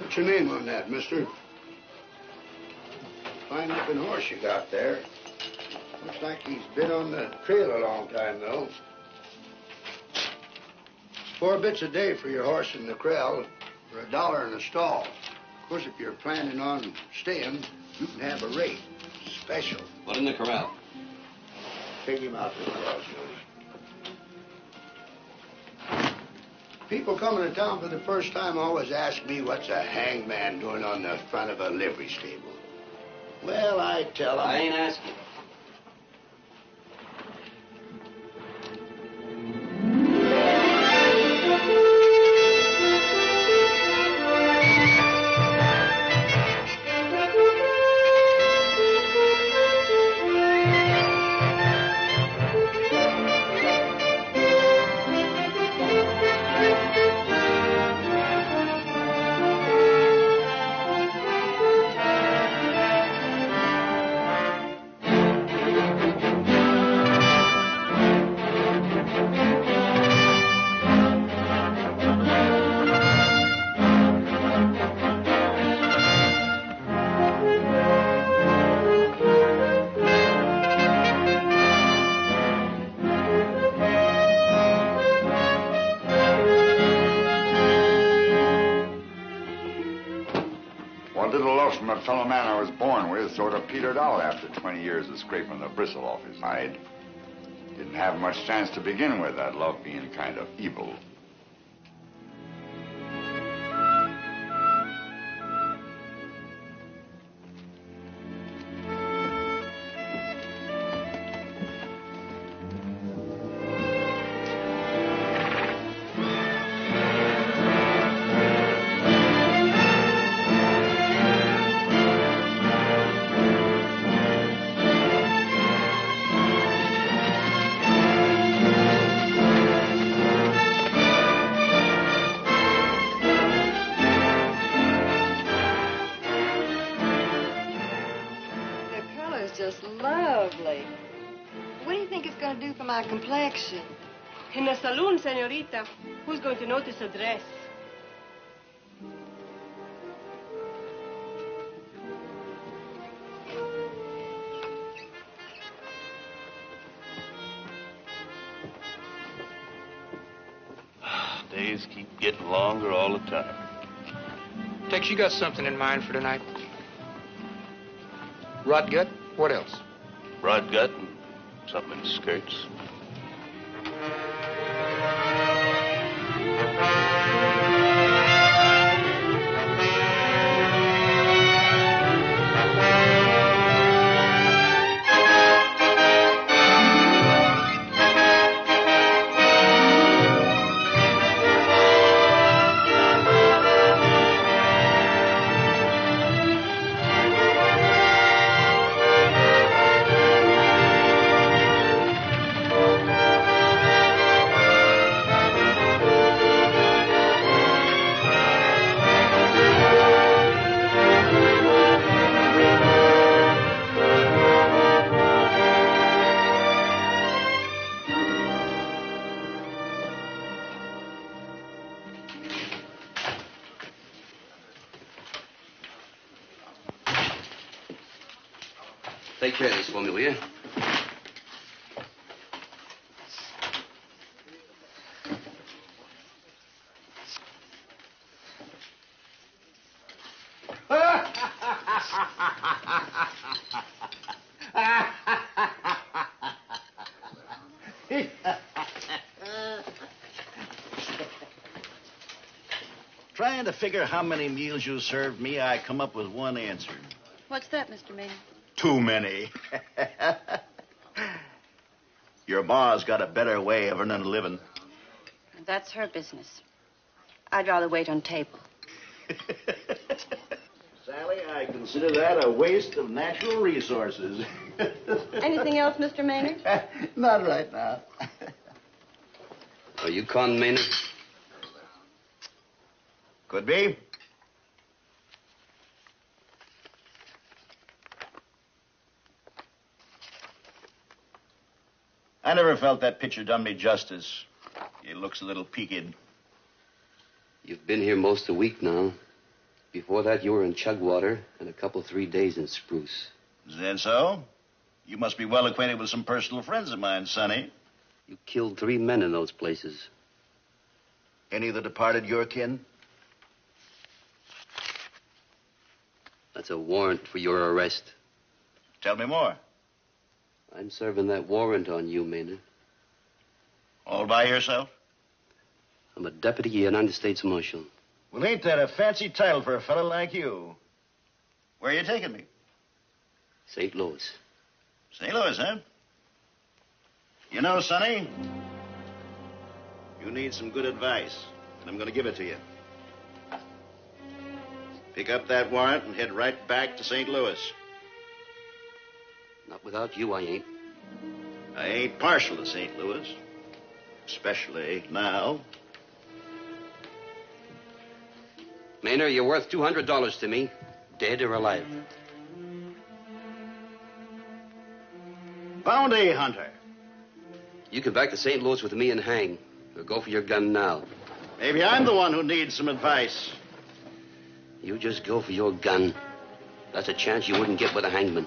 What's your name on that, mister? Fine looking horse you got there. Looks like he's been on the trail a long time, though. 4 bits a day for your horse in the corral, for $1 in a stall. Of course, if you're planning on staying, you can have a rate. Special. What in the corral? Take him out to the corral, Joey. People coming to town for the first time always ask me what's a hangman doing on the front of a livery stable. Well, I tell them... I ain't asking. Fellow man I was born with sort of petered out after 20 years of scraping the bristle off his hide. Didn't have much chance to begin with, that love being kind of evil. My complexion. In the saloon, senorita. Who's going to notice a dress? Days keep getting longer all the time. Tex, you got something in mind for tonight? Rod gut? What else? Rod gut and something in skirts. Take care of this for me, will you? Trying to figure how many meals you served me, I come up with one answer. What's that, Mr. Maynard? Too many. Your ma's got a better way of earning a living. That's her business. I'd rather wait on table. Sally, I consider that a waste of natural resources. Anything else, Mr. Maynard? Not right now. Are you Con Maynard? Could be. I never felt that picture done me justice. It looks a little peaked. You've been here most of the week now. Before that, you were in Chugwater and a couple, 3 days in Spruce. Is that so? You must be well acquainted with some personal friends of mine, Sonny. You killed 3 men in those places. Any of the departed your kin? That's a warrant for your arrest. Tell me more. I'm serving that warrant on you, Maynard. All by yourself? I'm a deputy United States Marshal. Well, ain't that a fancy title for a fellow like you? Where are you taking me? St. Louis. St. Louis, huh? You know, Sonny, you need some good advice, and I'm going to give it to you. Pick up that warrant and head right back to St. Louis. Not without you, I ain't. I ain't partial to St. Louis, especially now. Maynard, you're worth $200 to me, dead or alive. Bounty hunter. You can back to St. Louis with me and hang, or go for your gun now. Maybe I'm the one who needs some advice. You just go for your gun. That's a chance you wouldn't get with a hangman.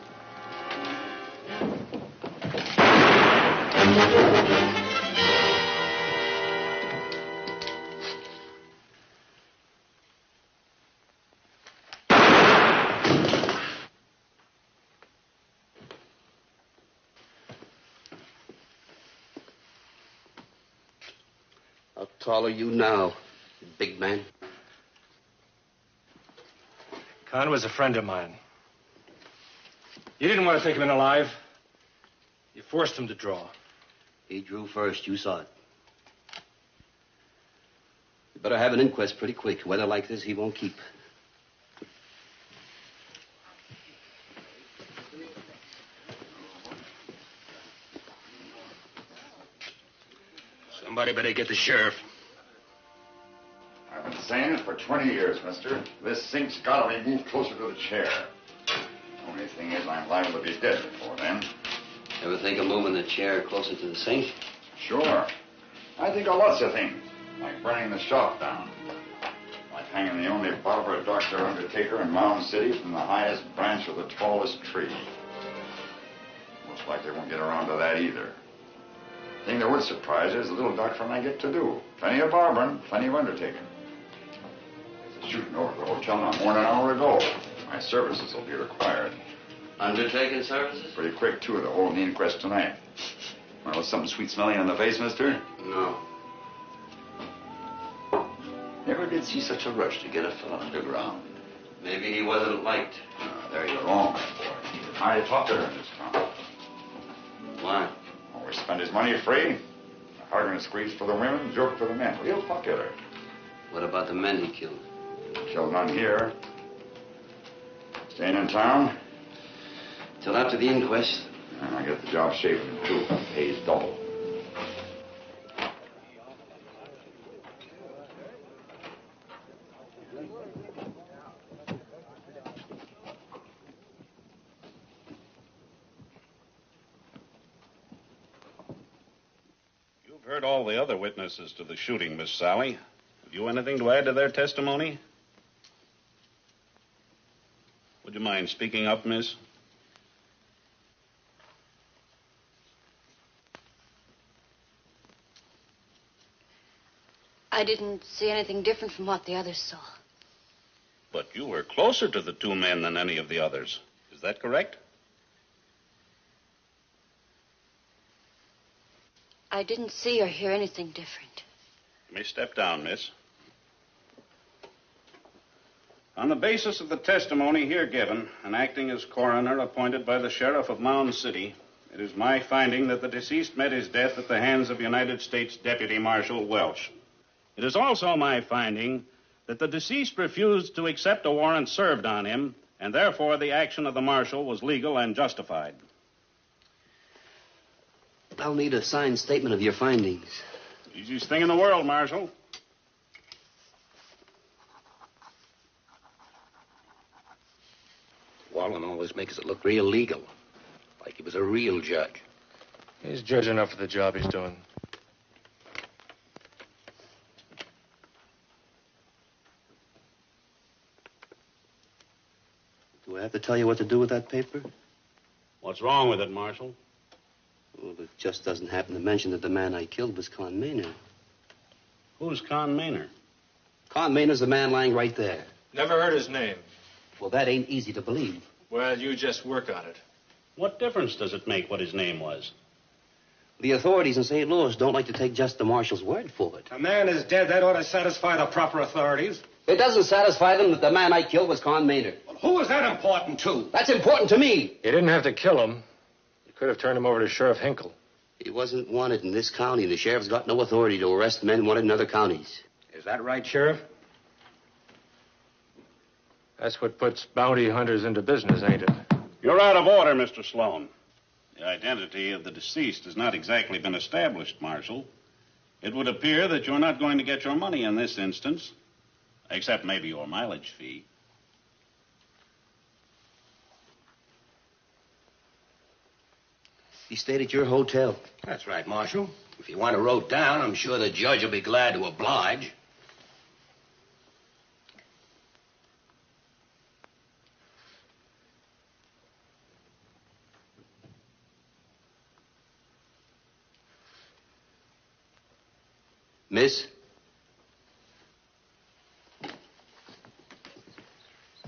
How tall are you now, big man? Con was a friend of mine. You didn't want to take him in alive. You forced him to draw. He drew first. You saw it. You better have an inquest pretty quick. Weather like this, he won't keep. Somebody better get the sheriff. I've been saying it for 20 years, mister. This sink's got to be moved closer to the chair. Only thing is, I'm liable to be dead before then. Ever think of moving the chair closer to the sink? Sure. I think of lots of things, like burning the shop down. Like hanging the only barber, doctor, undertaker in Mound City from the highest branch of the tallest tree. Most likely won't get around to that either. Thing that would surprise you is the little doctor and I get to do. Plenty of barbering, plenty of undertaking. There's a shooting over at the hotel not more than an hour ago. My services will be required. Undertaking services? Pretty quick, too, to hold the inquest tonight. Well, something sweet smelling in the face, mister? No. Never did see such a rush to get a fellow underground. Maybe he wasn't liked. There you're wrong, my boy. Hardly popular in this town. Why? Always spend his money free. Harder and squeeze for the women, joke for the men. Real popular. What about the men he killed? Killed none here. Staying in town? Till after the inquest. And I get the job shaven, too. Pays double. You've heard all the other witnesses to the shooting, Miss Sally. Have you anything to add to their testimony? Would you mind speaking up, miss? I didn't see anything different from what the others saw. But you were closer to the 2 men than any of the others. Is that correct? I didn't see or hear anything different. You may step down, miss. On the basis of the testimony here given, and acting as coroner appointed by the sheriff of Mound City, it is my finding that the deceased met his death at the hands of United States Deputy Marshal Welch. It is also my finding that the deceased refused to accept a warrant served on him, and therefore the action of the marshal was legal and justified. I'll need a signed statement of your findings. Easiest thing in the world, Marshal. Wallen always makes it look real legal, like he was a real judge. He's judge enough for the job he's doing. I have to tell you what to do with that paper? What's wrong with it, Marshal? Well, it just doesn't happen to mention that the man I killed was Con Maynard. Who's Con Maynard? Con Maynard's the man lying right there. Never heard his name. Well, that ain't easy to believe. Well, you just work on it. What difference does it make what his name was? The authorities in St. Louis don't like to take just the marshal's word for it. A man is dead. That ought to satisfy the proper authorities. It doesn't satisfy them that the man I killed was Con Maynard. Well, who is that important to? That's important to me. You didn't have to kill him. You could have turned him over to Sheriff Hinkle. He wasn't wanted in this county. The sheriff's got no authority to arrest men wanted in other counties. Is that right, Sheriff? That's what puts bounty hunters into business, ain't it? You're out of order, Mr. Sloan. The identity of the deceased has not exactly been established, Marshal. It would appear that you're not going to get your money in this instance, except maybe your mileage fee. He stayed at your hotel. That's right, Marshal. If you want to wrote down, I'm sure the judge will be glad to oblige. Miss?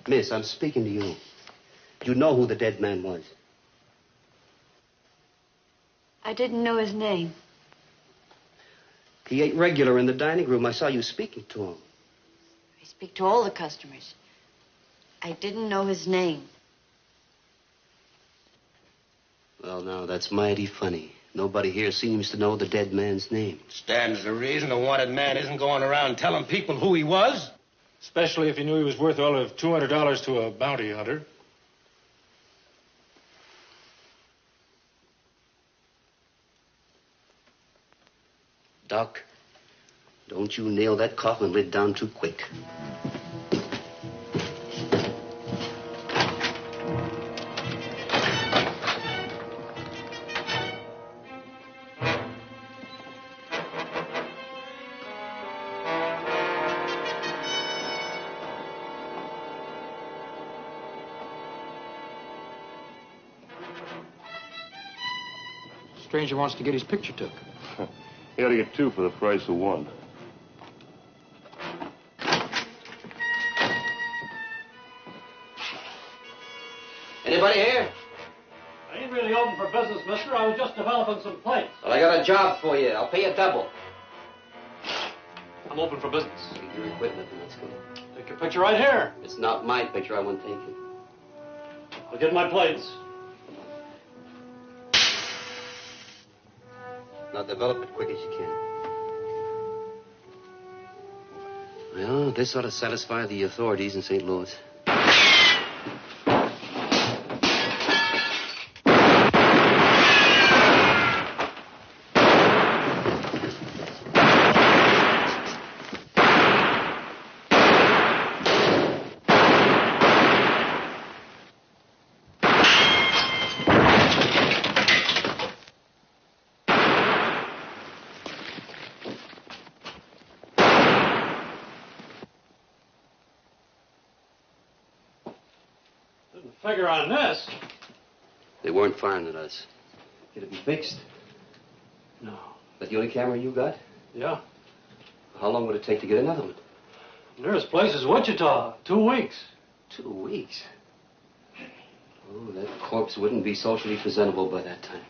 Miss, I'm speaking to you. You know who the dead man was. I didn't know his name. He ate regular in the dining room. I saw you speaking to him. I speak to all the customers. I didn't know his name. Well, now, that's mighty funny. Nobody here seems to know the dead man's name. Stands to reason the wanted man isn't going around telling people who he was. Especially if he knew he was worth all of $200 to a bounty hunter. Doc, don't you nail that coffin lid down too quick. Stranger wants to get his picture took. You ought to get two for the price of one. Anybody here? I ain't really open for business, mister. I was just developing some plates. Well, I got a job for you. I'll pay you double. I'm open for business. Leave your equipment and let's go. Take your picture right here. It's not my picture. I want taken. I'll get my plates. Now develop it quick as you can. Well, this ought to satisfy the authorities in St. Louis. Didn't figure on this. They weren't firing at us. Can it be fixed? No. That the only camera you got? Yeah. How long would it take to get another one? Nearest place is Wichita. 2 weeks. 2 weeks? Oh, that corpse wouldn't be socially presentable by that time.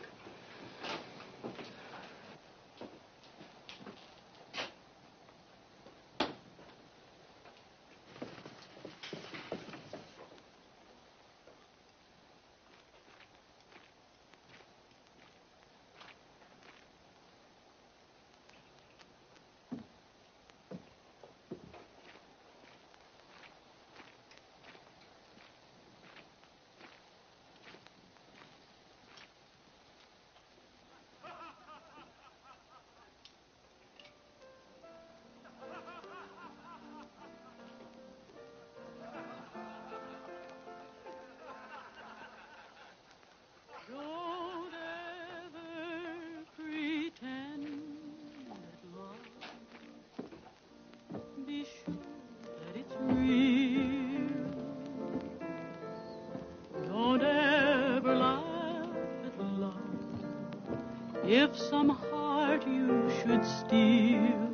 if some heart you should steal.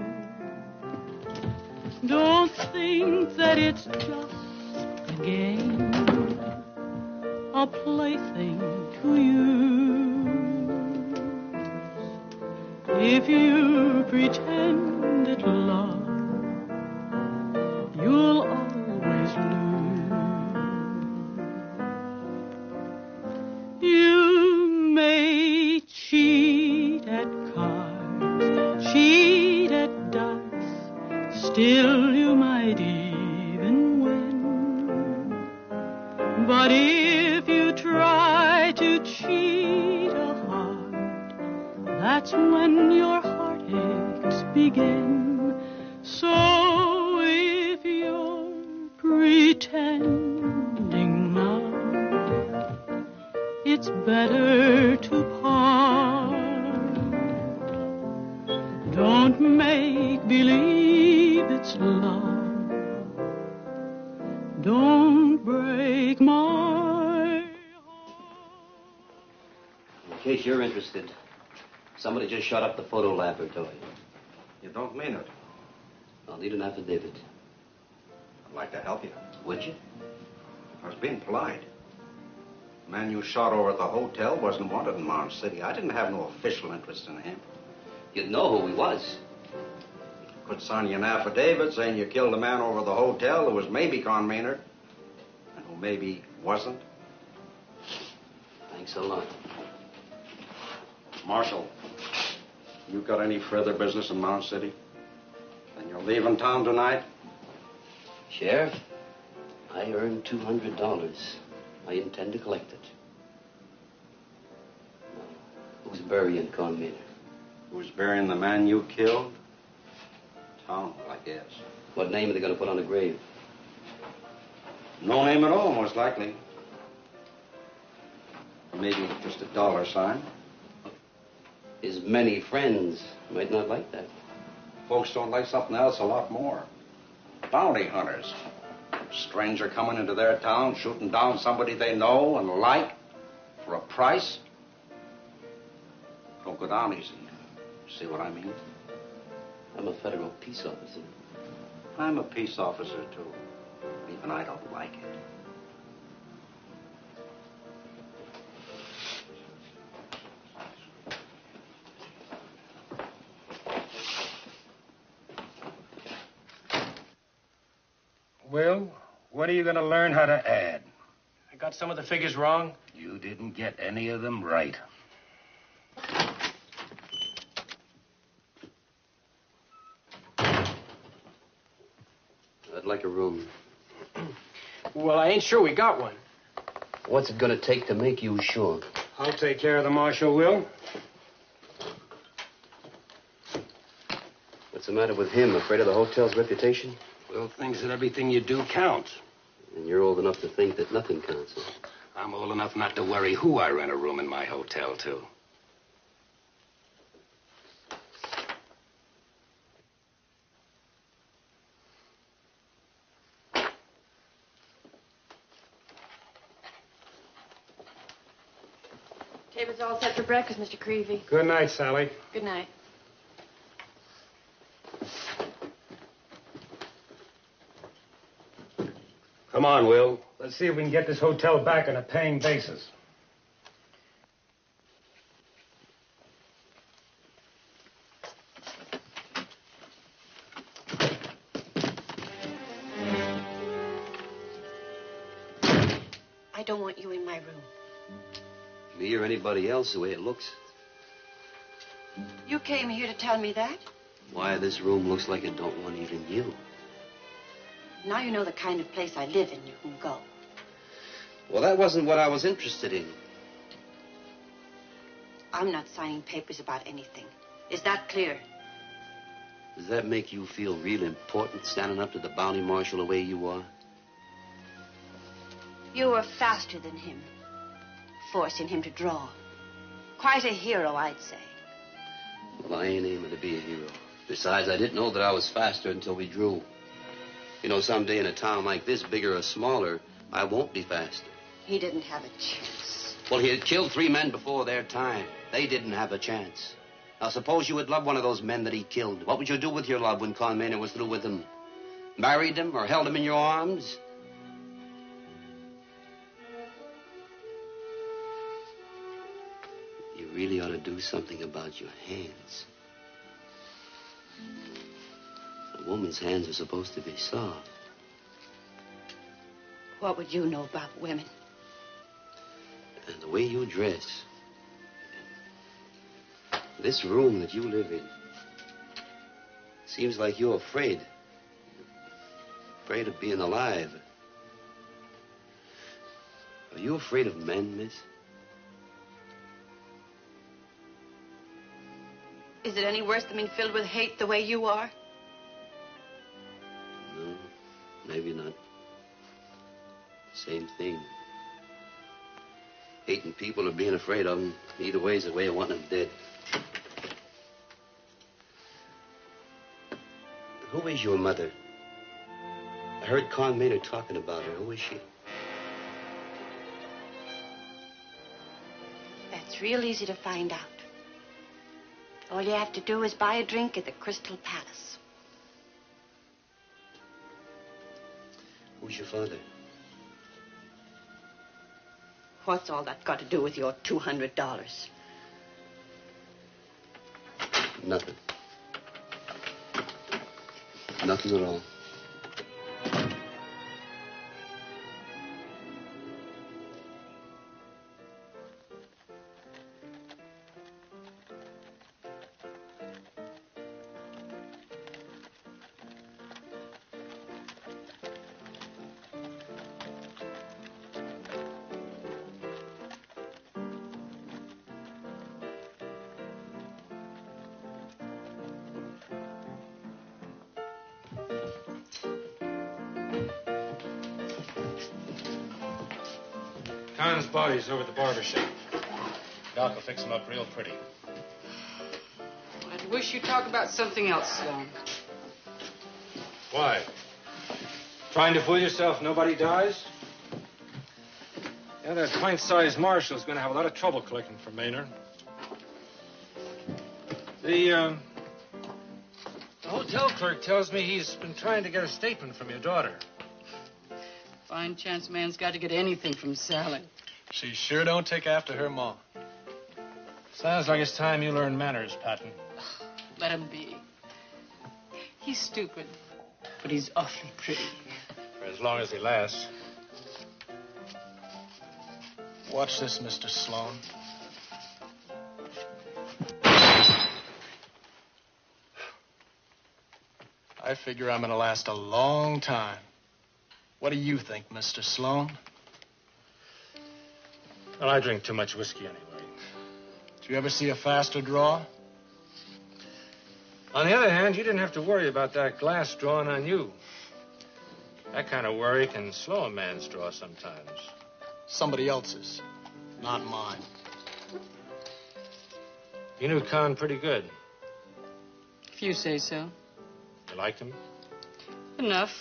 Don't think that it's just a game, a plaything to use. If you pretend it love, you'll always lose. You may cheat at cards, cheat at dice, still you might even win. But if you try to cheat a heart, that's when your heartaches begin. So if you're pretending now, it's better to part. Don't make believe it's love. Don't break my In case you're interested, somebody just shot up the photo laboratory. You don't mean it. I'll need an affidavit. I'd like to help you. Would you? I was being polite. The man you shot over at the hotel wasn't wanted in Mound City. I didn't have no official interest in him. You'd know who he was. Could sign you an affidavit saying you killed a man over the hotel who was maybe Con Maynard and who maybe wasn't. Thanks a lot. Marshal, you got any further business in Mound City? Then you're leaving town tonight? Sheriff, I earned $200. I intend to collect it. Now, who's burying Con Maynard? Who's burying the man you killed? Town, I guess. What name are they going to put on the grave? No name at all, most likely. Maybe just a dollar sign. His many friends might not like that. Folks don't like something else a lot more. Bounty hunters. Stranger coming into their town, shooting down somebody they know and like for a price. Don't go down easy. See what I mean? I'm a federal peace officer. I'm a peace officer, too. Even I don't like it. Will, when are you going to learn how to add? I got some of the figures wrong. You didn't get any of them right. I'd like a room. Well, I ain't sure we got one. What's it going to take to make you sure? I'll take care of the marshal, Will. What's the matter with him? Afraid of the hotel's reputation? Will thinks that everything you do counts. And you're old enough to think that nothing counts, huh? I'm old enough not to worry who I rent a room in my hotel to. Table's all set for breakfast, Mr. Creevy. Good night, Sally. Good night. Come on, Will. Let's see if we can get this hotel back on a paying basis. I don't want you in my room. Me or anybody else, the way it looks. You came here to tell me that? Why, this room looks like it don't want even you. Now you know the kind of place I live in. You can go. Well, that wasn't what I was interested in. I'm not signing papers about anything. Is that clear? Does that make you feel real important, standing up to the bounty marshal the way you are? You were faster than him, forcing him to draw. Quite a hero, I'd say. Well, I ain't aiming to be a hero. Besides, I didn't know that I was faster until we drew. You know, someday in a town like this, bigger or smaller, I won't be faster. He didn't have a chance. Well, he had killed 3 men before their time. They didn't have a chance. Now, suppose you had loved one of those men that he killed. What would you do with your love when Con Maynard was through with him? Married him or held him in your arms? You really ought to do something about your hands. A woman's hands are supposed to be soft. What would you know about women? And the way you dress. This room that you live in. Seems like you're afraid. Afraid of being alive. Are you afraid of men, miss? Is it any worse than being filled with hate the way you are? No, maybe not. Same thing. Hating people or being afraid of them, either way is the way of wanting them dead. Who is your mother? I heard Con Maynard talking about her. Who is she? That's real easy to find out. All you have to do is buy a drink at the Crystal Palace. Who's your father? What's all that got to do with your $200? Nothing. Nothing at all. Con's body's over at the barber shop. Doc will fix him up real pretty. I'd wish you'd talk about something else, Sloan. Why? Trying to fool yourself nobody dies? Yeah, that pint-sized marshal's going to have a lot of trouble collecting from Maynard. The hotel clerk tells me he's been trying to get a statement from your daughter. Fine chance man's got to get anything from Sally. She sure don't take after her ma. Sounds like it's time you learn manners, Patton. Let him be. He's stupid, but he's awfully pretty. For as long as he lasts. Watch this, Mr. Sloan. I figure I'm gonna last a long time. What do you think, Mr. Sloan? Well, I drink too much whiskey anyway. Did you ever see a faster draw? On the other hand, you didn't have to worry about that glass drawing on you. That kind of worry can slow a man's draw sometimes. Somebody else's, not mine. You knew Con pretty good. If you say so. You liked him? Enough.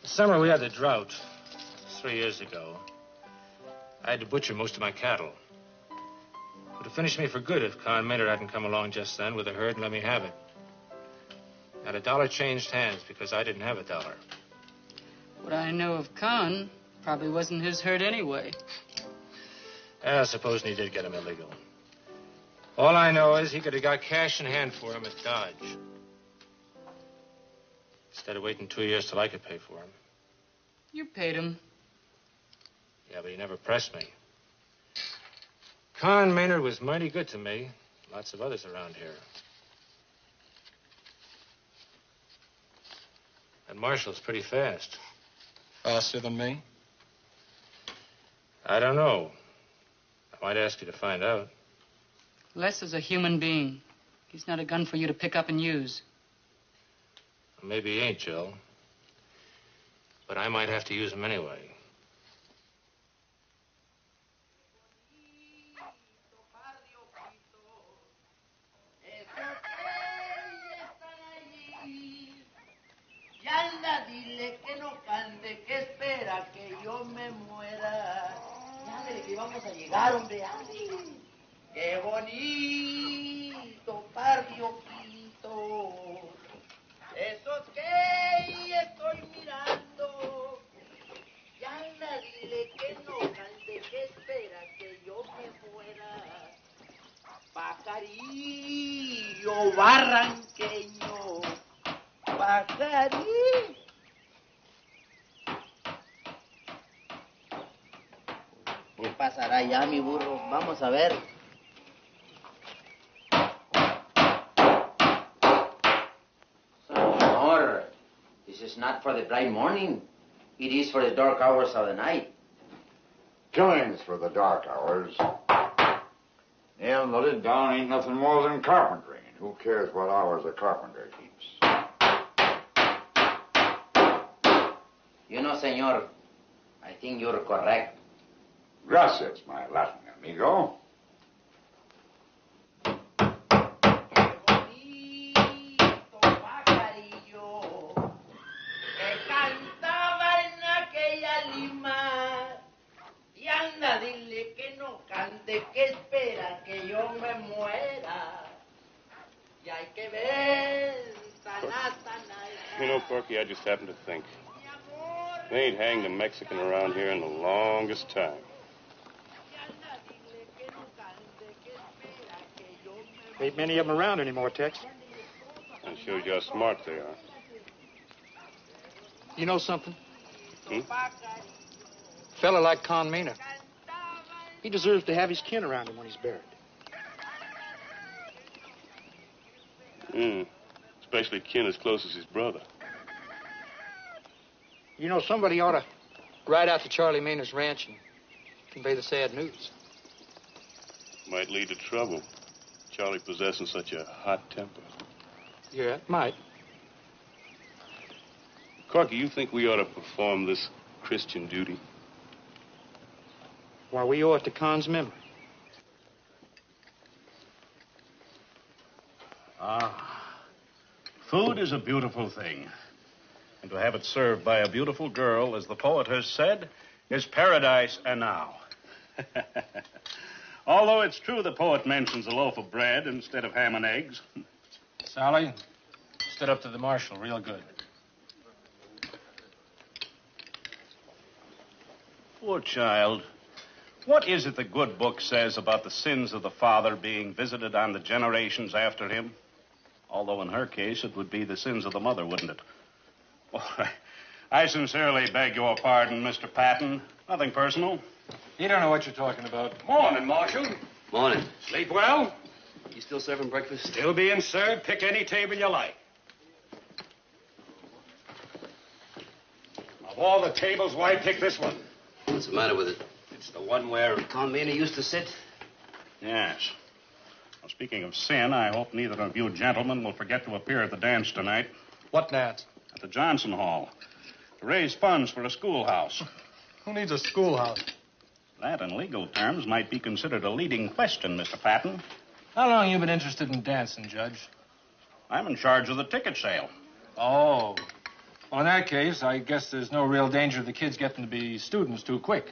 The summer we had the drought, 3 years ago, I had to butcher most of my cattle. It would have finished me for good if Con Maynard hadn't come along just then with a herd and let me have it. Not a dollar changed hands because I didn't have a dollar. What I know of Con probably wasn't his herd anyway. Yeah, supposing he did get him illegal. All I know is he could have got cash in hand for him at Dodge. Instead of waiting 2 years till I could pay for him. You paid him. Yeah, but he never pressed me. Con Maynard was mighty good to me. Lots of others around here. And Marshall's pretty fast. Faster than me? I don't know. I might ask you to find out. Les is a human being. He's not a gun for you to pick up and use. Well, maybe he ain't, Jill. But I might have to use him anyway. Yala, dile que no cante, que espera que yo me muera. Ya, dile que vamos a llegar, hombre, Qué bonito barrio Quito. Esos que estoy mirando. Y anda, dile que no cante, que espera que yo me muera. Pajarillo barranqueño. Pajarillo. ¿Qué pasará ya, mi burro? Vamos a ver. Senor, this is not for the bright morning. It is for the dark hours of the night. Killings for the dark hours. Nailing the lid down ain't nothing more than carpentry. And who cares what hours a carpenter keeps? You know, senor, I think you're correct. Gracias, my Latin amigo. Dile que no cante, que espera que yo me muera. Y hay que ver, sana. You know, Corky, I just happened to think. They ain't hanged a Mexican around here in the longest time. Ain't many of them around anymore, Tex. That shows you how smart they are. You know something? Hmm? A fella like Con Mena, he deserves to have his kin around him when he's buried. Especially kin as close as his brother. You know, somebody ought to ride out to Charlie Mena's ranch and convey the sad news. Might lead to trouble. Charlie possessing such a hot temper. Yeah, it might. Corky, you think we ought to perform this Christian duty? Why, we owe it to Con's memory. Food is a beautiful thing. And to have it served by a beautiful girl, as the poet has said, is paradise enow. Although it's true the poet mentions a loaf of bread instead of ham and eggs. Sally, stood up to the marshal real good. Poor child. What is it the good book says about the sins of the father being visited on the generations after him? Although in her case, it would be the sins of the mother, wouldn't it? Oh, I sincerely beg your pardon, Mr. Patton. Nothing personal. You don't know what you're talking about. Morning, Marshal. Morning. Sleep well? You still serving breakfast? Still being served. Pick any table you like. Of all the tables, why pick this one? What's the matter with it? It's the one where Con Mena used to sit. Yes. Well, speaking of sin, I hope neither of you gentlemen will forget to appear at the dance tonight. What dance? At the Johnson Hall. To raise funds for a schoolhouse. Who needs a schoolhouse? That, in legal terms, might be considered a leading question, Mr. Patton. How long you been interested in dancing, Judge? I'm in charge of the ticket sale. Oh. Well, in that case, I guess there's no real danger of the kids getting to be students too quick.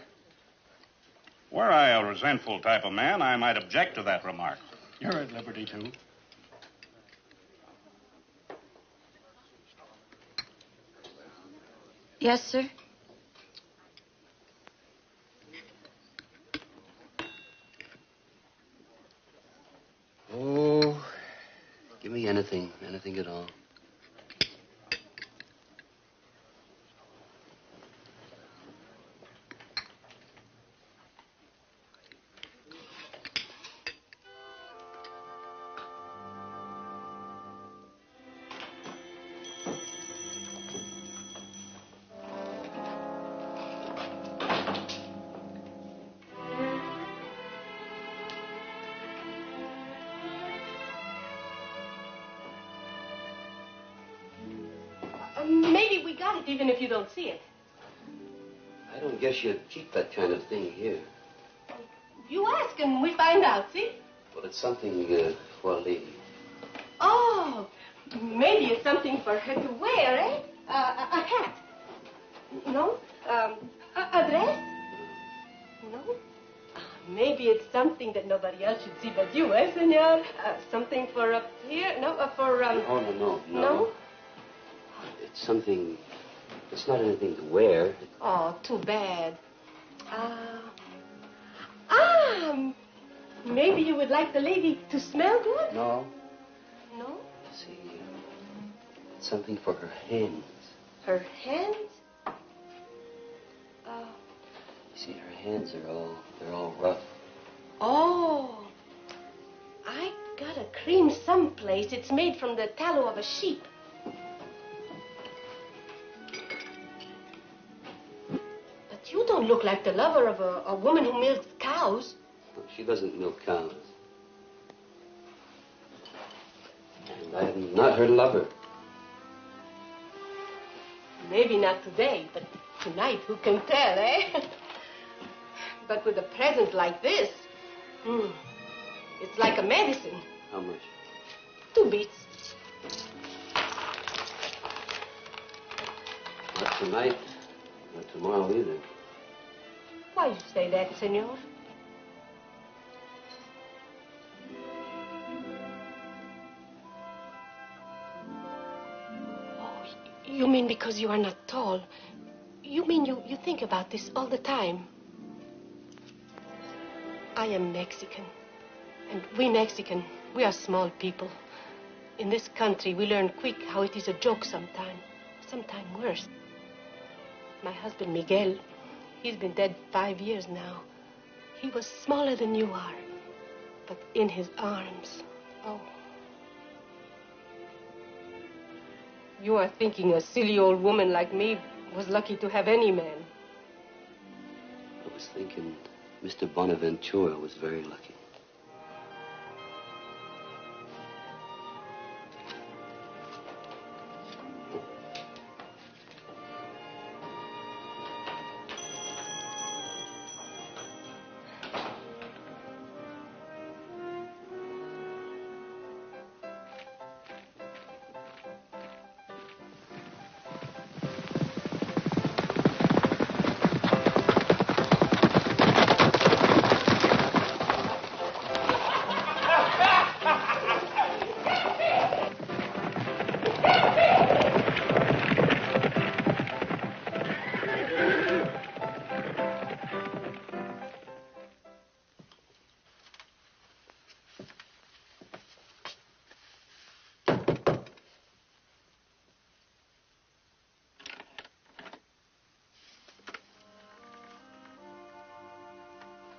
Were I a resentful type of man, I might object to that remark. You're at liberty to. Yes, sir. Oh, give me anything at all. Maybe we got it, even if you don't see it. I don't guess you'd keep that kind of thing here. You ask and we find out, see? Well, it's something for a lady. Oh, maybe it's something for her to wear, eh? A hat. No? A dress? No? Maybe it's something that nobody else should see but you, eh, senor? Something for up here? No, for, No. No? It's something... It's not anything to wear. Oh, too bad. Maybe you would like the lady to smell good? No. No? See, it's something for her hands. Her hands? You see, her hands are all rough. Oh. I got a cream someplace. It's made from the tallow of a sheep. But you don't look like the lover of a woman who milks cows. She doesn't milk cows. And I am not her lover. Maybe not today, but tonight, who can tell, eh? But with a present like this, it's like a medicine. How much? 2 beats. Not tonight, not tomorrow either. Why you say that, senor? Oh, you mean because you are not tall? You mean you think about this all the time? I am Mexican. And we Mexican, we are small people. In this country, we learn quick how it is a joke sometime worse. My husband, Miguel, he's been dead 5 years now. He was smaller than you are, but in his arms, oh. You are thinking a silly old woman like me was lucky to have any man. I was thinking Mr. Bonaventura was very lucky.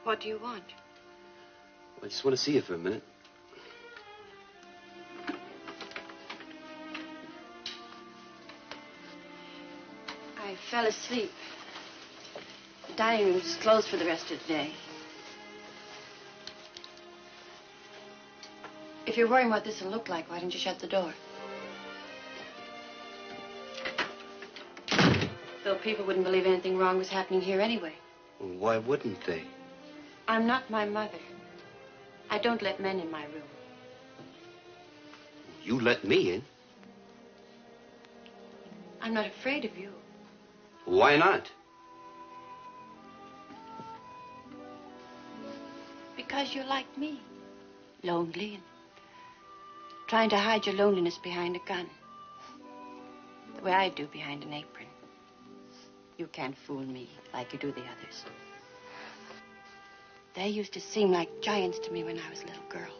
What do you want? I just want to see you for a minute. I fell asleep. The dining room's closed for the rest of the day. If you're worrying what this will look like, why don't you shut the door? Though people wouldn't believe anything wrong was happening here anyway. Why wouldn't they? I'm not my mother. I don't let men in my room. You let me in? I'm not afraid of you. Why not? Because you're like me. Lonely and trying to hide your loneliness behind a gun. The way I do behind an apron. You can't fool me like you do the others. They used to seem like giants to me when I was a little girl.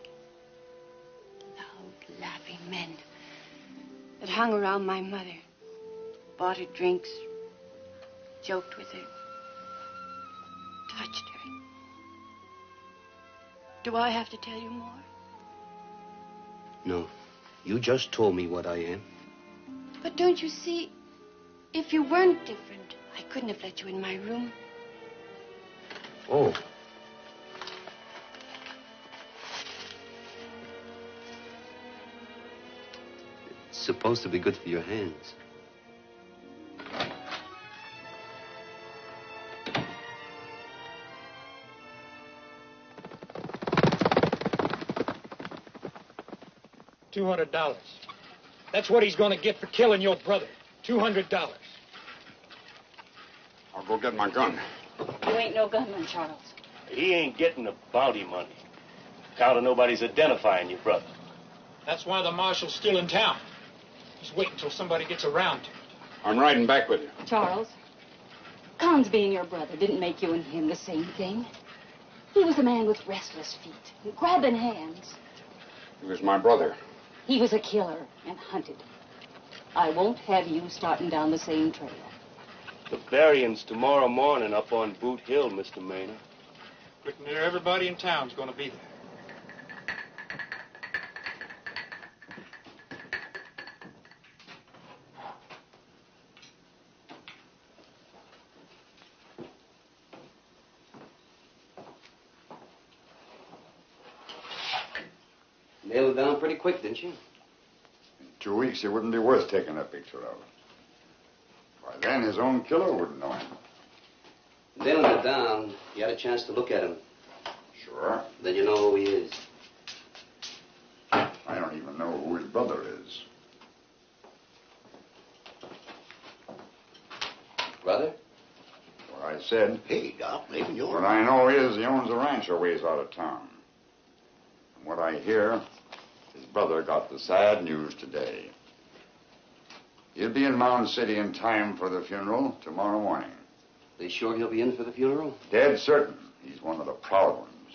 Loud, laughing men that hung around my mother, bought her drinks, joked with her, touched her. Do I have to tell you more? No. You just told me what I am. But don't you see, if you weren't different, I couldn't have let you in my room. Oh. It's supposed to be good for your hands. $200. That's what he's going to get for killing your brother. $200. I'll go get my gun. You ain't no gunman, Charles. He ain't getting the bounty money. Count on nobody's identifying your brother. That's why the marshal's still in town. He's waiting until somebody gets around to it. I'm riding back with you. Charles, Con's being your brother didn't make you and him the same thing. He was a man with restless feet and grabbing hands. He was my brother. He was a killer and hunted. I won't have you starting down the same trail. The burying's tomorrow morning up on Boot Hill, Mr. Maynard. Pretty near everybody in town's going to be there. Nailed it down pretty quick, didn't you? In 2 weeks, it wouldn't be worth taking a picture of. By then, his own killer wouldn't know him. Nailing it down, you had a chance to look at him. Sure. Then you know who he is. I don't even know who his brother is. Brother? What I said. Hey, Doc, maybe you're... What I know is he owns a ranch a ways out of town. From what I hear, his brother got the sad news today. He'll be in Mound City in time for the funeral tomorrow morning. They sure he'll be in for the funeral? Dead certain. He's one of the proud ones.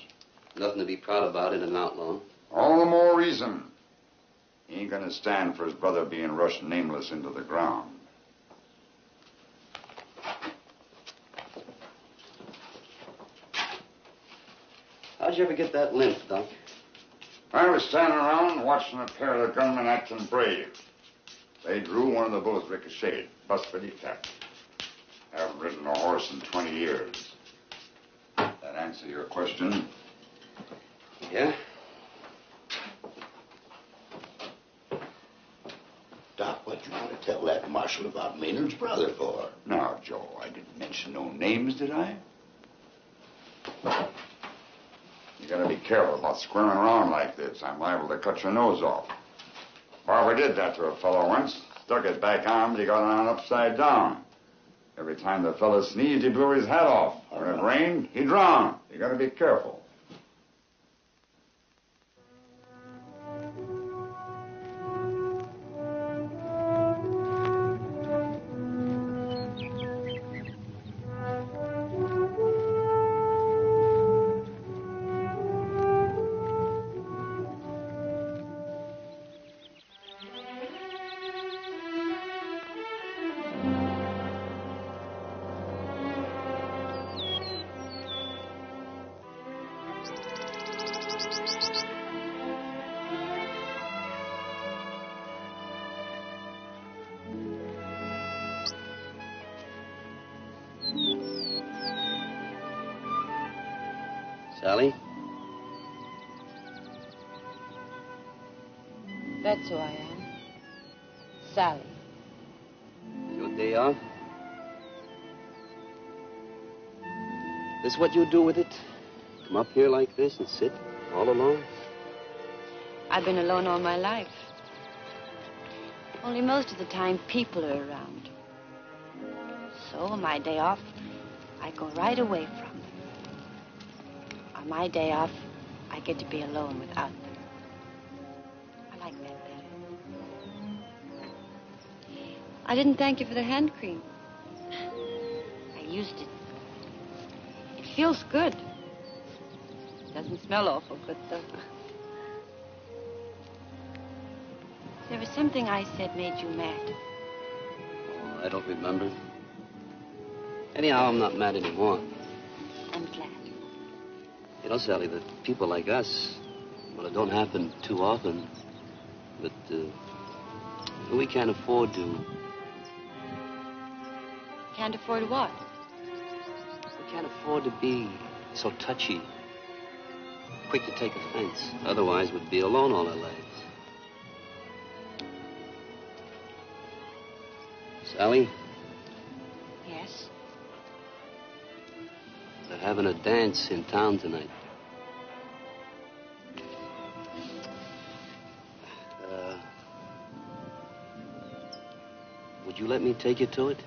Nothing to be proud about in an outlaw. All the more reason. He ain't gonna stand for his brother being rushed nameless into the ground. How'd you ever get that limp, Doc? I was standing around watching a pair of the gunmen acting brave. They drew, one of the bullets ricocheted. Bust for defect. Haven't ridden a horse in 20 years. That answer your question? Yeah? Doc, what you want to tell that marshal about Maynard's brother for? Now, Joe, I didn't mention no names, did I? You gotta be careful about squirming around like this. I'm liable to cut your nose off. Barber did that to a fellow once. Stuck his back arm, but he got on upside down. Every time the fellow sneezed, he blew his hat off. When it rained, he drowned. You gotta be careful. Sally? That's who I am. Sally. Your day off? This what you do with it? Come up here like this and sit all alone? I've been alone all my life. Only most of the time, people are around. So on my day off, I go right away from them. On my day off, I get to be alone without them. I like that better. I didn't thank you for the hand cream. I used it. It feels good. Doesn't smell awful good, though. There was something I said made you mad. Oh, I don't remember. Anyhow, I'm not mad anymore. I'm glad. You know, Sally, that people like us, well, it don't happen too often, but we can't afford to. Can't afford what? We can't afford to be so touchy, quick to take offense. Otherwise, we'd be alone all our lives. Sally? Yes? They're having a dance in town tonight. Would you let me take you to it?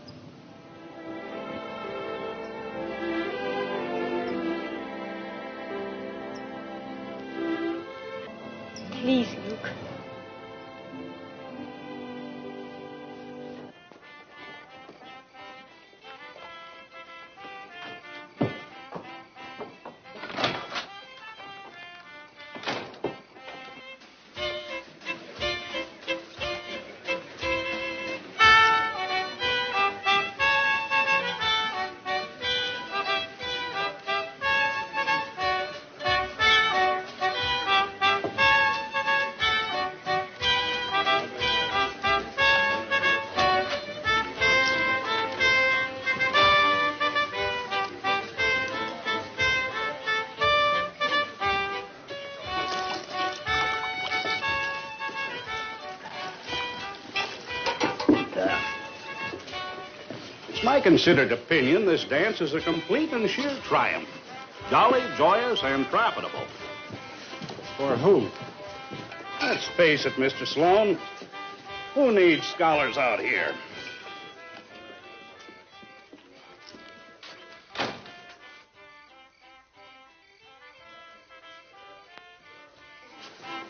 my considered opinion, this dance is a complete and sheer triumph. Jolly, joyous, and profitable. For who? Let's face it, Mr. Sloan. Who needs scholars out here?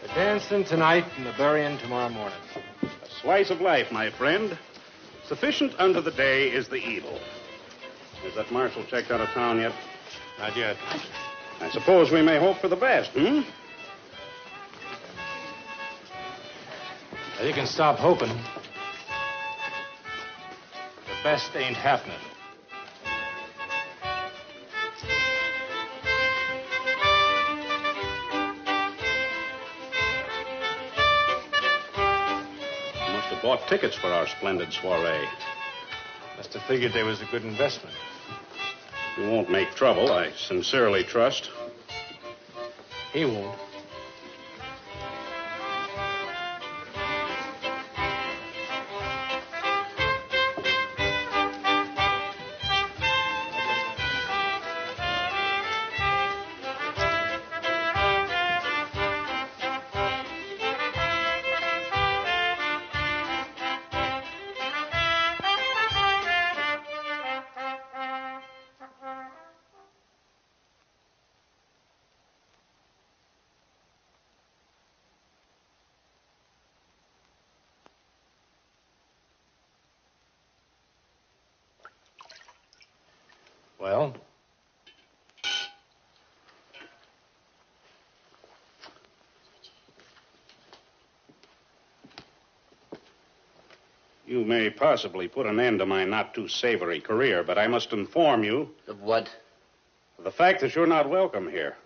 The dancing tonight and the burying tomorrow morning. A slice of life, my friend. Sufficient unto the day is the evil. Is that marshal checked out of town yet? Not yet. I suppose we may hope for the best, You can stop hoping. The best ain't happening. Must have bought tickets for our splendid soiree. Must have figured they was a good investment. You won't make trouble, I sincerely trust. He won't. Well? You may possibly put an end to my not-too-savory career, but I must inform you... Of what? Of the fact that you're not welcome here.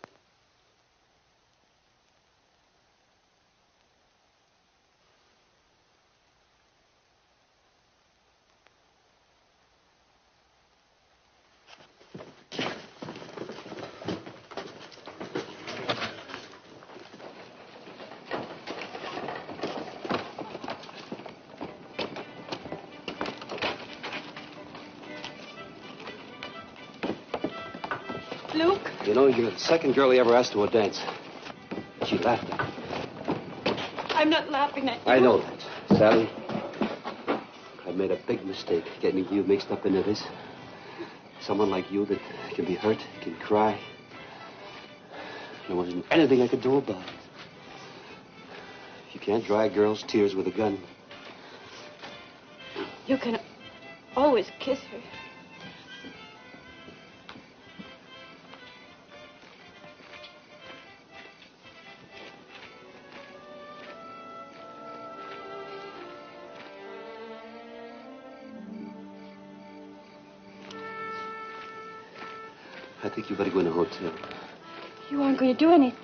Luke? You know, you're the second girl he ever asked to a dance. She laughed at me. I'm not laughing at you. I know that, Sally. I made a big mistake getting you mixed up into this. Someone like you that can be hurt, can cry. There wasn't anything I could do about it. You can't dry a girl's tears with a gun. You can always kiss her. I think you better go in the hotel. You aren't going to do anything.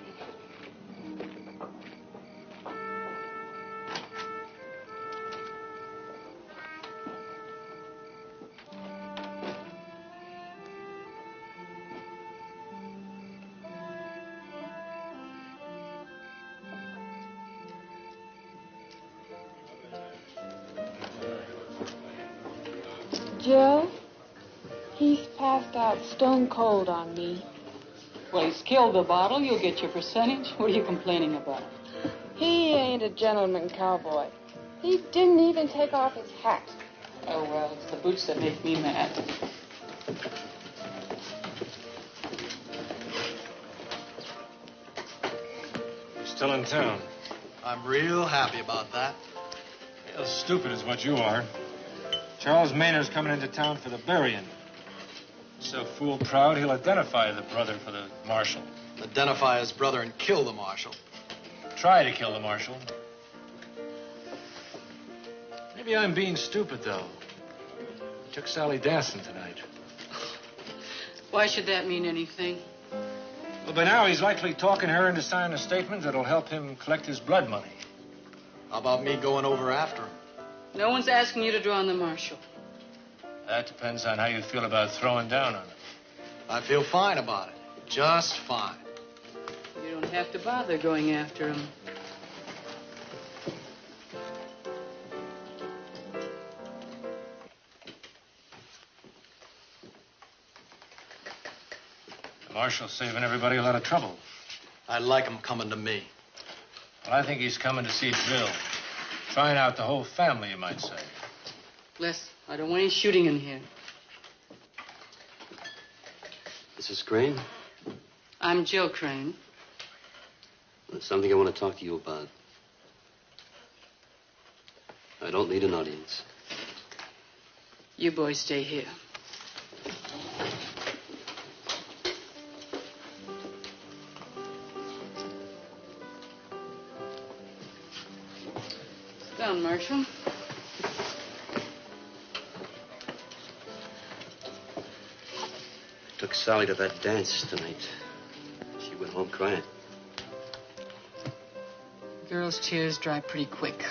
Joe, he's passed out stone cold on me. Well, he's killed the bottle. You'll get your percentage. What are you complaining about? He ain't a gentleman cowboy. He didn't even take off his hat. Oh, well, it's the boots that make me mad. You're still in town. I'm real happy about that. As stupid as what you are. Charles Maynard's coming into town for the burying. So fool proud, he'll identify the brother for the marshal. Identify his brother and kill the marshal. Try to kill the marshal. Maybe I'm being stupid, though. He took Sally dancing tonight. Why should that mean anything? Well, by now he's likely talking her into signing a statement that'll help him collect his blood money. How about me going over after him? No one's asking you to draw on the marshal. That depends on how you feel about throwing down on him. I feel fine about it. Just fine. You don't have to bother going after him. Marshal's saving everybody a lot of trouble. I like him coming to me. Well, I think he's coming to see Jill. Trying out the whole family, you might say. Les, I don't want any shooting in here. Mrs. Crane, I'm Jill Crane. there's something I want to talk to you about. I don't need an audience. You boys stay here. Sit down, Marshal. I took Sally to that dance tonight. She went home crying. Girls' tears dry pretty quick.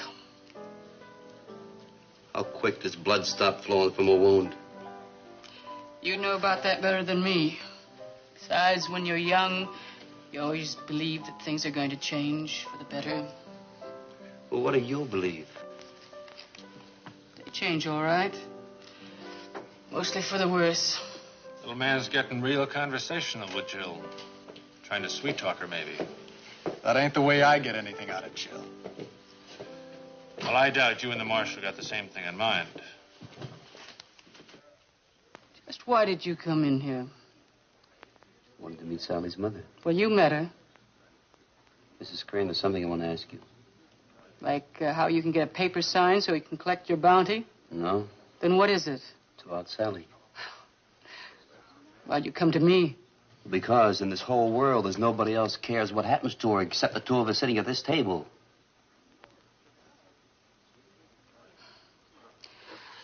How quick does blood stop flowing from a wound? You know about that better than me. Besides, when you're young, you always believe that things are going to change for the better. Well, what do you believe? They change all right. Mostly for the worse. Little man's getting real conversational with Jill. Trying to sweet talk her, maybe. That ain't the way I get anything out of Jill. Well, I doubt you and the marshal got the same thing in mind. Just why did you come in here? Wanted to meet Sally's mother. Well, you met her. Mrs. Crane, there's something I want to ask you. Like how you can get a paper signed so you can collect your bounty? No? Then what is it? It's about Sally. Why'd you come to me? Because in this whole world, there's nobody else cares what happens to her except the two of us sitting at this table.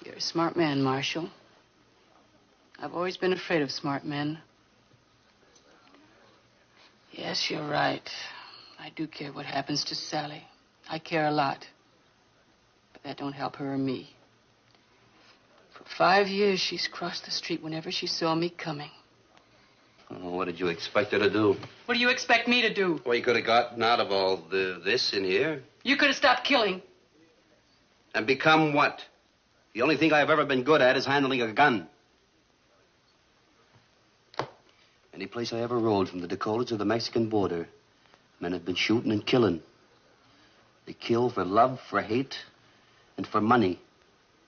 You're a smart man, Marshal. I've always been afraid of smart men. Yes, you're right. I do care what happens to Sally. I care a lot. But that don't help her or me. For 5 years, she's crossed the street whenever she saw me coming. Oh, what did you expect her to do? What do you expect me to do? Well, you could have gotten out of all this in here. You could have stopped killing. And become what? The only thing I've ever been good at is handling a gun. Any place I ever rode, from the Dakotas to the Mexican border, men have been shooting and killing. They kill for love, for hate, and for money.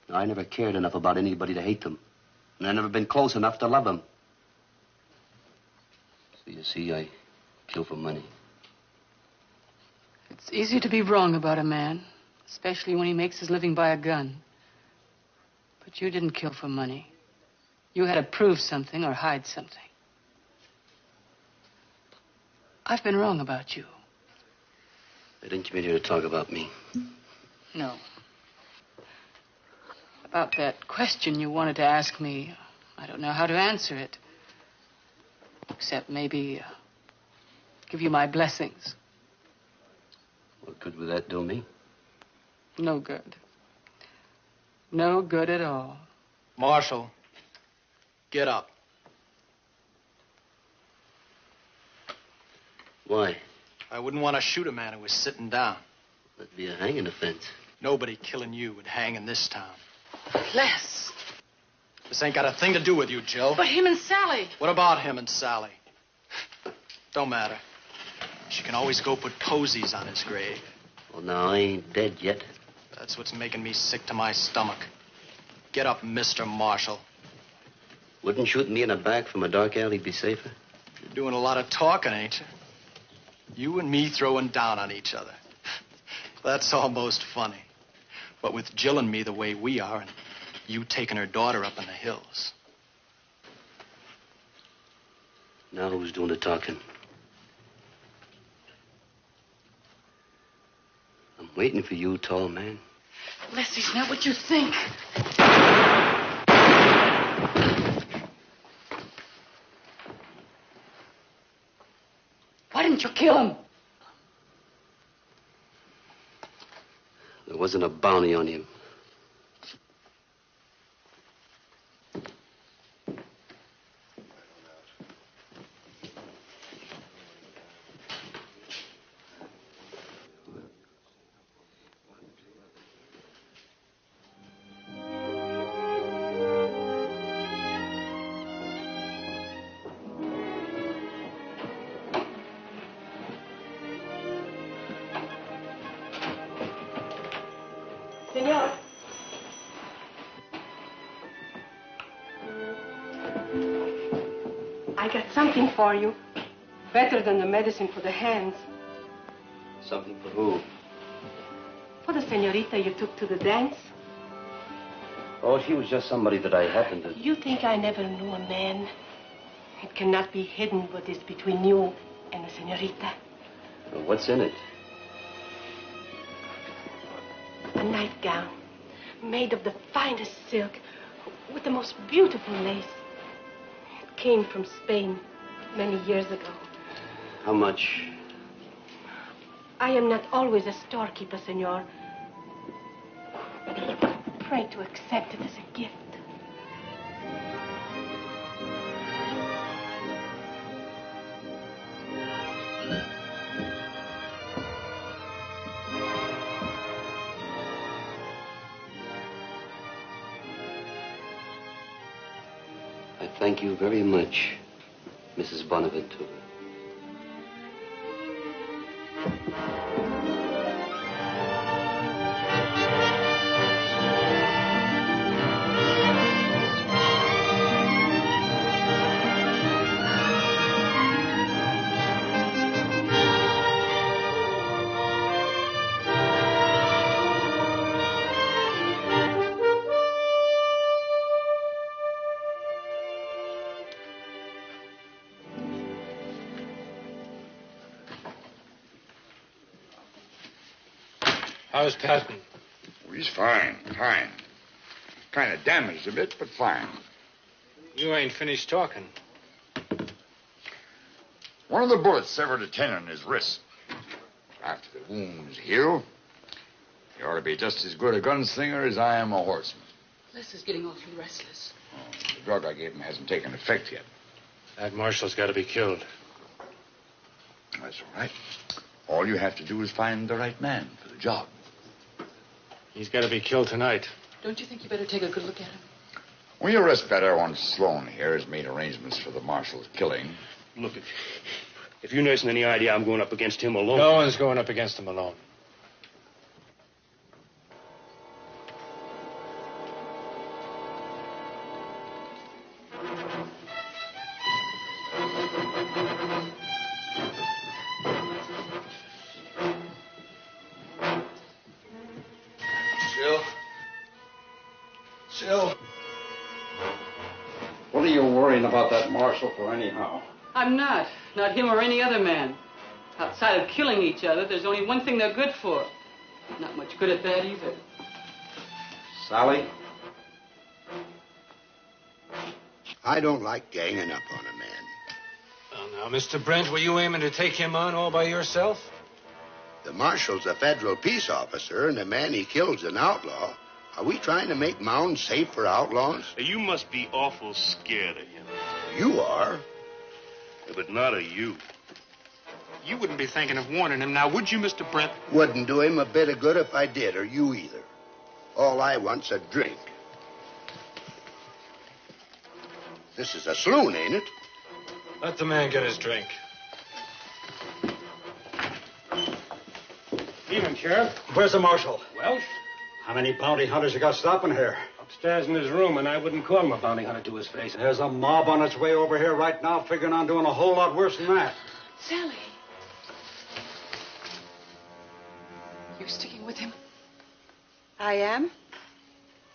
Now, I never cared enough about anybody to hate them. And I've never been close enough to love them. So you see, I kill for money. It's easy to be wrong about a man, especially when he makes his living by a gun. But you didn't kill for money. You had to prove something or hide something. I've been wrong about you. I didn't come in here to talk about me. No. About that question you wanted to ask me, I don't know how to answer it. Except maybe give you my blessings. What good would that do me? No good. No good at all. Marshal, get up. Why? I wouldn't want to shoot a man who was sitting down. That'd be a hanging offense. Nobody killing you would hang in this town. Les. This ain't got a thing to do with you, Jill. But him and Sally. What about him and Sally? Don't matter. She can always go put posies on his grave. Well, now, I ain't dead yet. That's what's making me sick to my stomach. Get up, Mr. Marshal. Wouldn't shooting me in the back from a dark alley be safer? You're doing a lot of talking, ain't you? You and me throwing down on each other. That's almost funny. But with Jill and me the way we are, and you taking her daughter up in the hills. Now who's doing the talking? I'm waiting for you, tall man. Leslie's not what you think. Why didn't you kill him? There wasn't a bounty on him. I got something for you. Better than the medicine for the hands. Something for who? For the senorita you took to the dance. Oh, she was just somebody that I happened to... You think I never knew a man? It cannot be hidden what is between you and the senorita. Well, what's in it? A nightgown made of the finest silk with the most beautiful lace. It came from Spain many years ago. How much? I am not always a storekeeper, senor. Pray to accept it as a gift. I thank you very much, Mrs. Bonaventura. How's Patton? Oh, he's fine, fine. Kind of damaged a bit, but fine. You ain't finished talking. One of the bullets severed a tendon in his wrist. After the wounds heal, he ought to be just as good a gunslinger as I am a horseman. Les is getting awfully restless. Oh, the drug I gave him hasn't taken effect yet. That marshal's got to be killed. That's all right. All you have to do is find the right man for the job. He's got to be killed tonight. Don't you think you better take a good look at him? Well, you'll rest better once Sloan here has made arrangements for the marshal's killing. Look, if you nursing any idea I'm going up against him alone... No one's going up against him alone. Sil. What are you worrying about that marshal for anyhow? I'm not. Not him or any other man. Outside of killing each other, there's only one thing they're good for. Not much good at that either. Sally? I don't like ganging up on a man. Well, now, Mr. Brent, were you aiming to take him on all by yourself? The marshal's a federal peace officer, and the man he killed's an outlaw. Are we trying to make Mound safe for outlaws? You must be awful scared of him. You are. Yeah, but not of you. You wouldn't be thinking of warning him now, would you, Mr. Brent? Wouldn't do him a bit of good if I did, or you either. All I want's a drink. This is a saloon, ain't it? Let the man get his drink. Evening, Sheriff. Where's the marshal? Welsh? How many bounty hunters you got stopping here? Upstairs in his room, and I wouldn't call him a bounty hunter to his face. There's a mob on its way over here right now, figuring on doing a whole lot worse than that. Sally. You sticking with him? I am?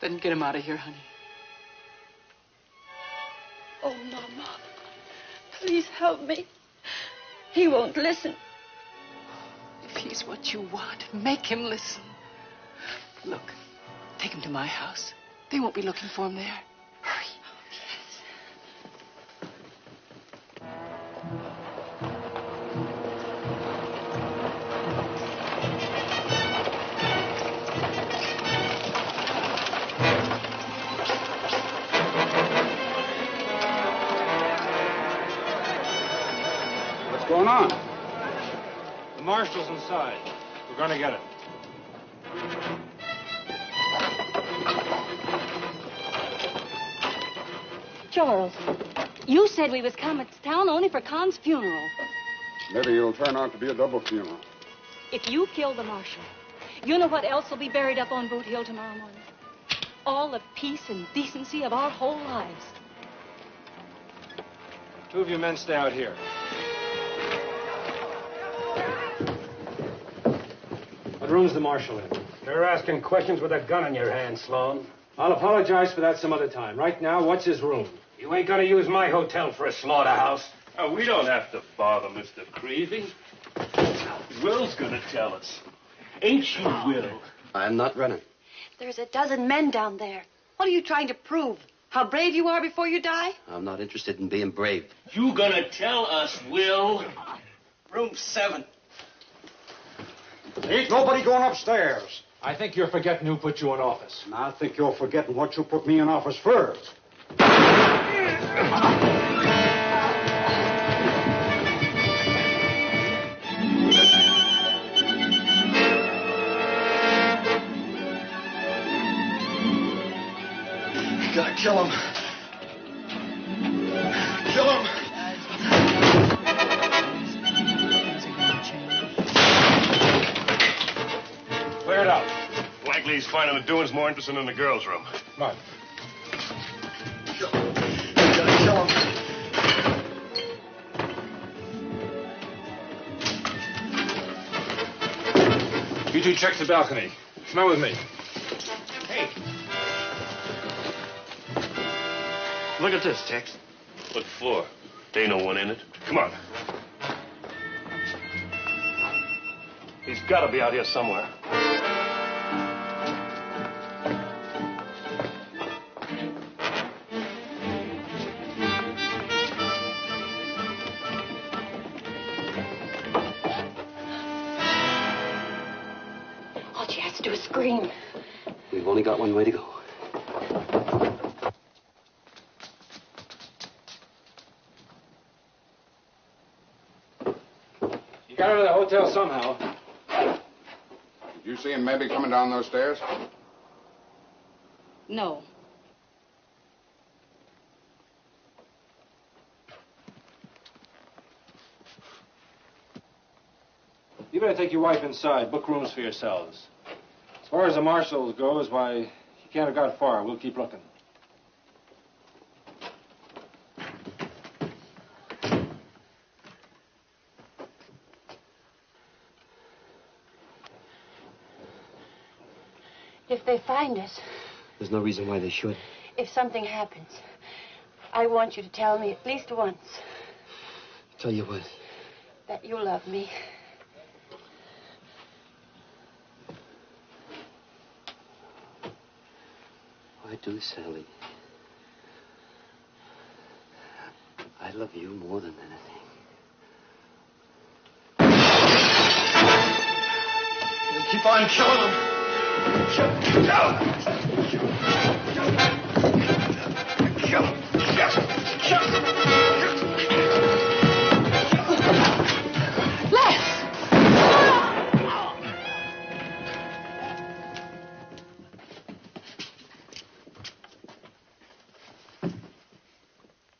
Then get him out of here, honey. Oh, no, Mom. Please help me. He won't listen. If he's what you want, make him listen. Look, take him to my house. They won't be looking for him there. Hurry. What's going on? The marshal's inside. We're going to get him. Charles, you said we was coming to town only for Con's funeral. Maybe it'll turn out to be a double funeral. If you kill the marshal, you know what else will be buried up on Boot Hill tomorrow morning? All the peace and decency of our whole lives. Two of you men stay out here. What room's the marshal in? You're asking questions with a gun in your hand, Sloan. I'll apologize for that some other time. Right now, what's his room? You ain't gonna use my hotel for a slaughterhouse. Oh, we don't have to bother Mr. Creevy. Will's gonna tell us. Ain't you, Will? I'm not running. There's a dozen men down there. What are you trying to prove? How brave you are before you die? I'm not interested in being brave. You gonna tell us, Will? Room 7. Ain't nobody going upstairs. I think you're forgetting who put you in office. And I think you're forgetting what you put me in office first. You gotta kill him. Kill him. Clear it out. Likely he's finding the doings more interesting in the girls' room. Come on. You gotta kill him. You two check the balcony. Come out with me. Hey. Look at this, Tex. What for? There ain't no one in it. Come on. He's got to be out here somewhere. All she has to do is scream. We've only got one way to go. You got out of the hotel somehow. Did you see him maybe coming down those stairs? No. You better take your wife inside. Book rooms for yourselves. As far as the marshals goes, why, you can't have got far. We'll keep looking. If they find us, There's no reason why they should. if something happens, I want you to tell me at least once Tell you what. that you love me. I do, Sally. I love you more than anything. Keep on killing them.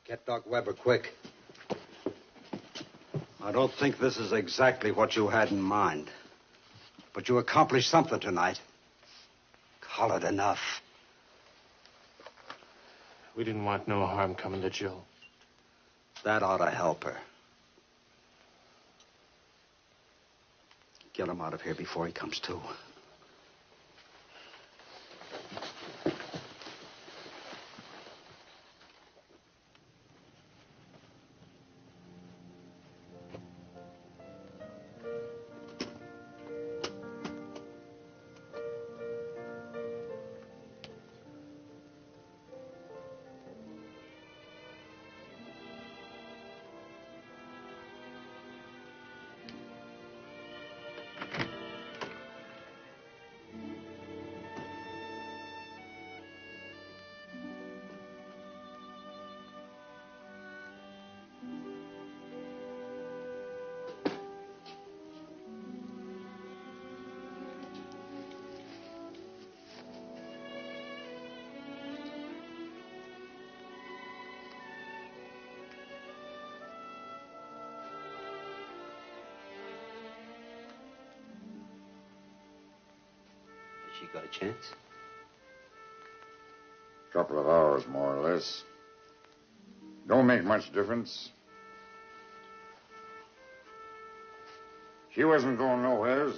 Get Doc Weber quick. I don't think this is exactly what you had in mind. But you accomplished something tonight. Call it enough. We didn't want no harm coming to Jill. That ought to help her. Get him out of here before he comes to. She got a chance? Couple of hours, more or less. Don't make much difference. She wasn't going nowheres.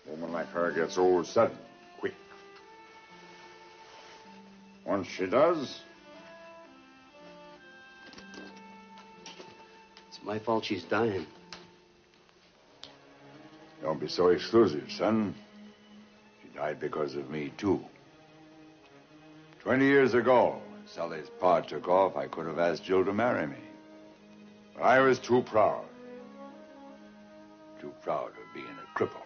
A woman like her gets old sudden, quick. Once she does, It's my fault she's dying. don't be so exclusive, son. She died because of me, too. 20 years ago, when Sally's pa took off, I could have asked Jill to marry me. But I was too proud. Too proud of being a cripple.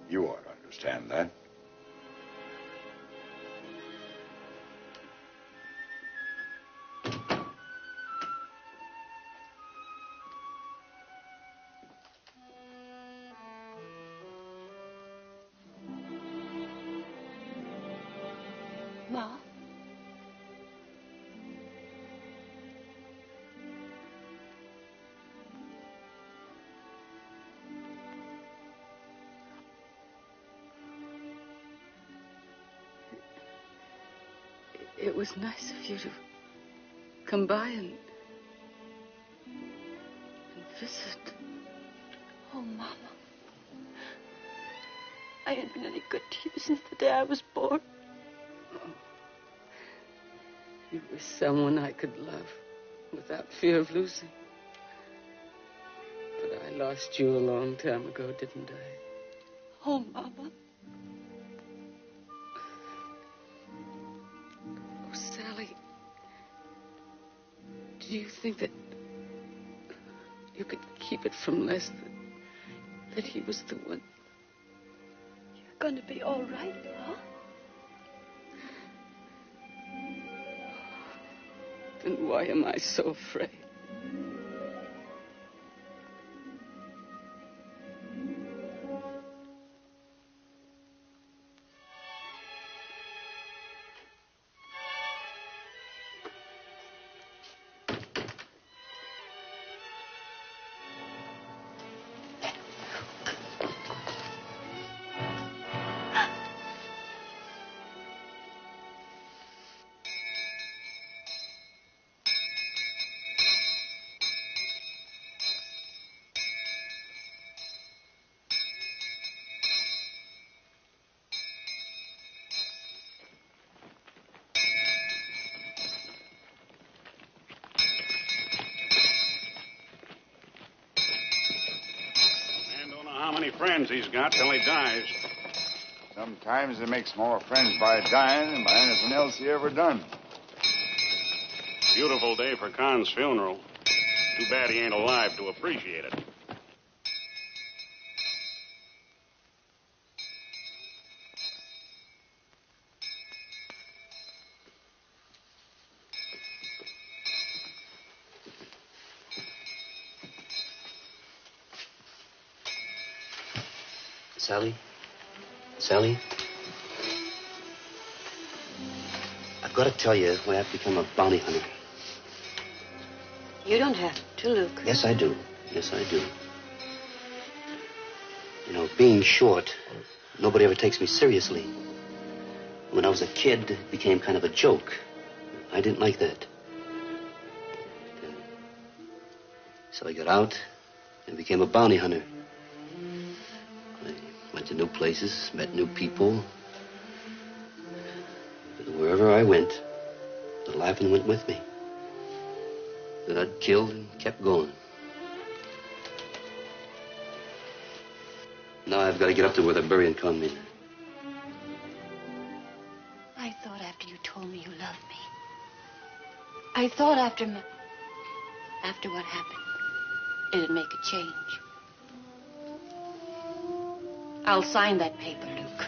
You ought to understand that. Ma? It was nice of you to come by and visit. Oh, Mama. I ain't been any good to you since the day I was born. You were someone I could love without fear of losing. But I lost you a long time ago, didn't I? Oh, Mama. Oh, Sally, do you think that you could keep it from Les, that he was the one? You're going to be all right, Ma. Then why am I so afraid? How many friends he's got till he dies. Sometimes he makes more friends by dying than by anything else he ever done. Beautiful day for Con's funeral. Too bad he ain't alive to appreciate it. Sally? Sally? I've got to tell you why I've become a bounty hunter. You don't have to, Luke. Yes, I do. Yes, I do. You know, being short, nobody ever takes me seriously. When I was a kid, it became kind of a joke. I didn't like that. So I got out and became a bounty hunter. I went to new places, met new people. But wherever I went, the laughing went with me. Then I'd killed and kept going. Now I've got to get up to where they're burying con men. I thought after you told me you loved me. I thought after what happened, it'd make a change. I'll sign that paper, Luke.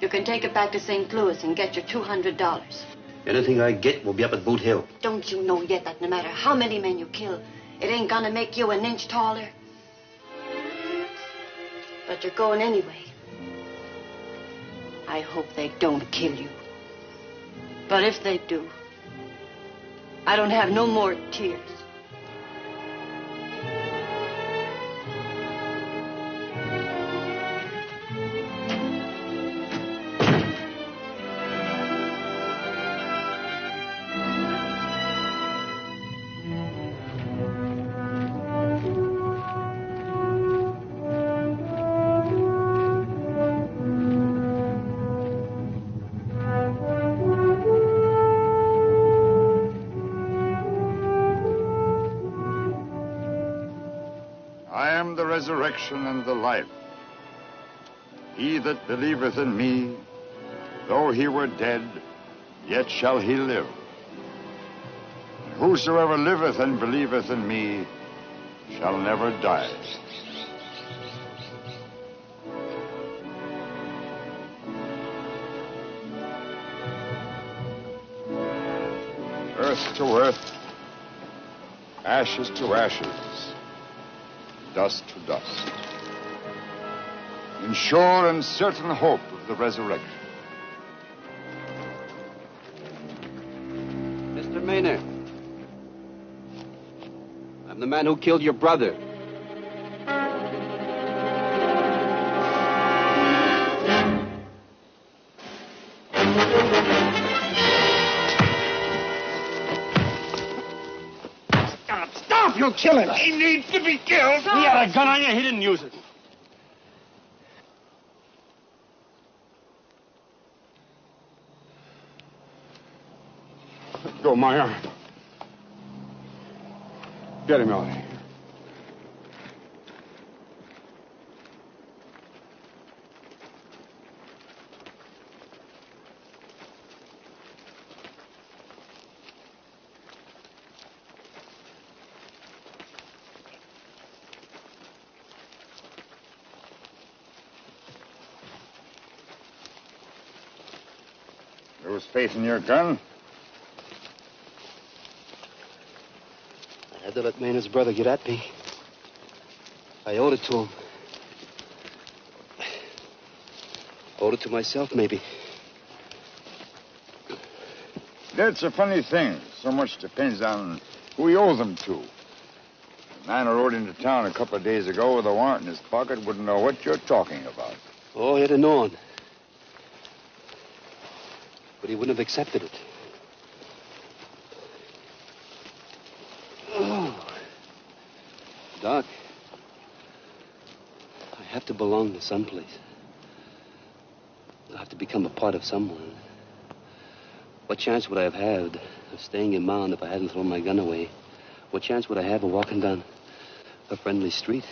You can take it back to St. Louis and get your $200. Anything I get will be up at Boot Hill. Don't you know yet that no matter how many men you kill, it ain't gonna make you an inch taller? But you're going anyway. I hope they don't kill you. But if they do, I don't have no more tears. the resurrection and the life. He that believeth in me, though he were dead, yet shall he live. And whosoever liveth and believeth in me shall never die. Earth to earth, ashes to ashes, dust to dust. In sure and certain hope of the resurrection. Mr. Maynard, I'm the man who killed your brother. Stop! You'll kill him. He needs to be killed. He had a gun on you. He didn't use it. Let go of my arm. Get him out of here. Lose faith in your gun? I had to let Maynard's brother get at me. I owed it to him. Owed it to myself, maybe. That's a funny thing. So much depends on who you owe them to. The man who rode into town a couple of days ago with a warrant in his pocket wouldn't know what you're talking about. Oh, he'd have known. But he wouldn't have accepted it. Oh. Doc, I have to belong to someplace. I have to become a part of someone. What chance would I have had of staying in Mound if I hadn't thrown my gun away? What chance would I have of walking down a friendly street?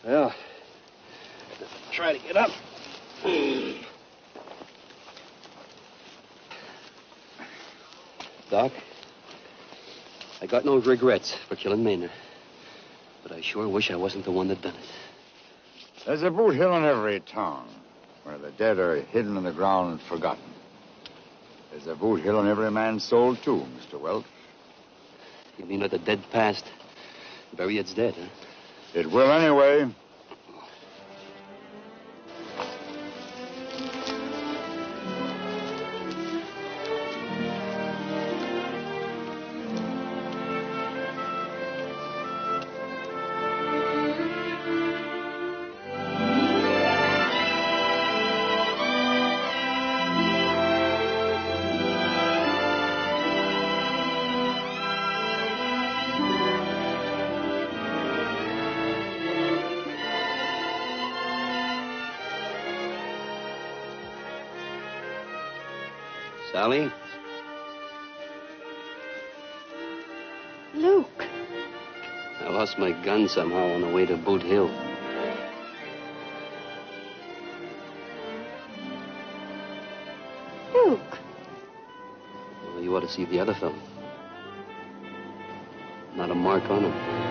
Well, try to get up. Doc, I got no regrets for killing Maynard, but I sure wish I wasn't the one that done it. There's a boot hill in every town where the dead are hidden in the ground and forgotten. There's a boot hill in every man's soul, too, Mr. Welch. You mean let the dead past bury its dead, huh? It will anyway. Sally? Luke. I lost my gun somehow on the way to Boot Hill. Luke. Well, you ought to see the other fellow. Not a mark on him.